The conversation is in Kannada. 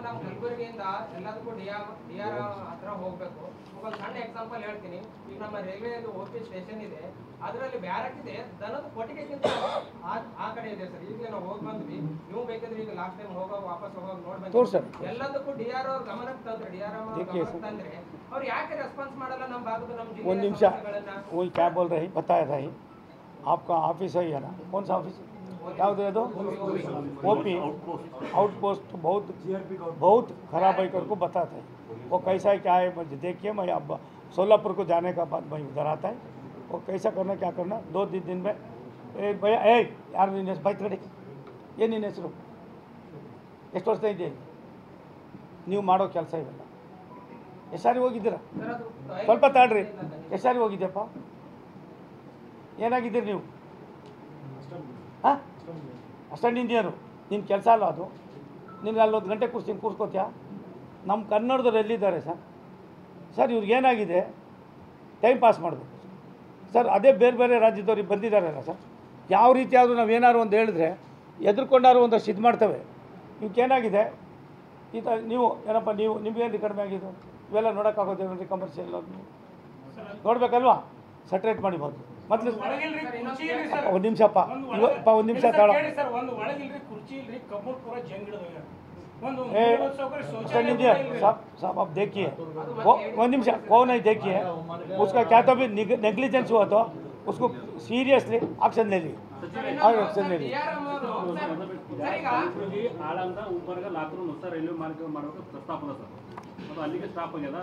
ನಮ್ಮ ಕಲಬುರಗಿಯಿಂದ ಎಲ್ಲದಕ್ಕೂ ಡಿಆರ್ ಹತ್ರ ಹೋಗ್ಬೇಕು. ಒಂದು ಸಣ್ಣ ಎಕ್ಸಾಂಪಲ್ ಹೇಳ್ತೀನಿ. ಈಗ ನಮ್ಮ ರೈಲ್ವೆ ಓಪಿ ಸ್ಟೇಷನ್ ಇದೆ, ಅದರಲ್ಲಿ ಬ್ಯಾರಕ್ ಇದೆ, ದನದ ಕೊಟ್ಟಿಗೆಗಿಂತ ಆ ಕಡೆ ಇದೆ ಸರ್. ಈಗ ನಾವು ಹೋಗಿ ಬಂದ್ವಿ, ನೀವು ಬೇಕಾದ್ರೆ ಈಗ ಲಾಸ್ಟ್ ಟೈಮ್ ವಾಪಸ್ ಹೋಗೋದು ನೋಡ್ಬೇಕು. ಎಲ್ಲದಕ್ಕೂ ಡಿಆರ್ ಅವ್ರ ಗಮನಕ್ಕೆ ತಂದ್ರೆ, ಡಿಆರ್ ಗಮನಕ್ಕೆ ತಂದ್ರೆ ಅವ್ರು ಯಾಕೆ ರೆಸ್ಪಾನ್ಸ್ ಮಾಡಲ್ಲ ನಮ್ಮ ಭಾಗದ ನಮ್ಮ ಜಿಲ್ಲೆ? ಒಂದು ನಿಮಿಷ, वही क्या बोल रही बताया था ही आपका ऑफिस है ना, कौन सा ऑफिस क्या होता है? तो ओपी आउटपोस्ट बहुत खराब है करके बताता है। वो कैसा है क्या है देखिए, मैं अब सोलापुर को जाने का बाद मैं उधर आता है, वो कैसा करना क्या करना 2 दिन में भैया यार ನೀನು ಬೈತ್ ಕಡೆ ಏನು ನಿನ್ನ ಹೆಸರು, ಎಷ್ಟು ವರ್ಷ ಇದೆ ನೀವು ಮಾಡೋ ಕೆಲಸ ಇವೆಲ್ಲ? ಎಷ್ಟು ಸಾರಿ ಹೋಗಿದ್ದೀರಾ? ಸ್ವಲ್ಪ ತಾಳ್ರಿ, ಎಷ್ಟು ಸಾರಿ ಹೋಗಿದ್ಯಪ್ಪ? ಏನಾಗಿದ್ದೀರಿ ನೀವು? ಹಾಂ, ಅಷ್ಟೊಂದು ಇಂಡಿಯರು ನಿನ್ನ ಕೆಲಸ ಅಲ್ಲ ಅದು. ನಿನ್ಗೆ ಅಲ್ಲೊಂದು ಗಂಟೆ ಕೂರ್ಸ್ಕೋತ್ಯಾ? ನಮ್ಮ ಕನ್ನಡದವ್ರು ಎಲ್ಲಿದ್ದಾರೆ ಸರ್ ಇವ್ರಿಗೇನಾಗಿದೆ? ಟೈಮ್ ಪಾಸ್ ಮಾಡಬೇಕು ಸರ್. ಅದೇ ಬೇರೆ ಬೇರೆ ರಾಜ್ಯದವ್ರಿಗೆ ಬಂದಿದ್ದಾರಲ್ಲ ಸರ್, ಯಾವ ರೀತಿ ಆದರೂ ನಾವು ಏನಾದ್ರು ಒಂದು ಹೇಳಿದ್ರೆ ಎದುರ್ಕೊಂಡಾರು ಒಂದಷ್ಟು ಇದು ಮಾಡ್ತೇವೆ. ಇವಕ್ಕೇನಾಗಿದೆ ನೀವು ಏನಪ್ಪ, ನಿಮಗೇನು ಕಡಿಮೆ ಆಗಿದ್ದು? ಇವೆಲ್ಲ ನೋಡೋಕ್ಕಾಗೋದೇನ್ರಿ? ಕಮರ್ಷಿಯಲ್ ನೋಡಬೇಕಲ್ವಾ? ಸಟ್ರೇಟ್ ಮಾಡಿಬೋದು. ಮೊದಲು ಒಂದು ನಿಮಿಷಪ್ಪ, ಒಂದು ನಿಮಿಷ ತಾಳ. साहब आप देखिए, वो निमिष कौन है देखिए, उसका क्या तो भी नेग्लिजेंस हुआ तो उसको सीरियसली एक्शन ले ली, एक्शन ले ली. ऊपर रैल्वे मार्ग प्रस्ताप सर, अಲ್ಲಿಗೆ ಸ್ಟಾಪ್ ಆಗ್ಯದ.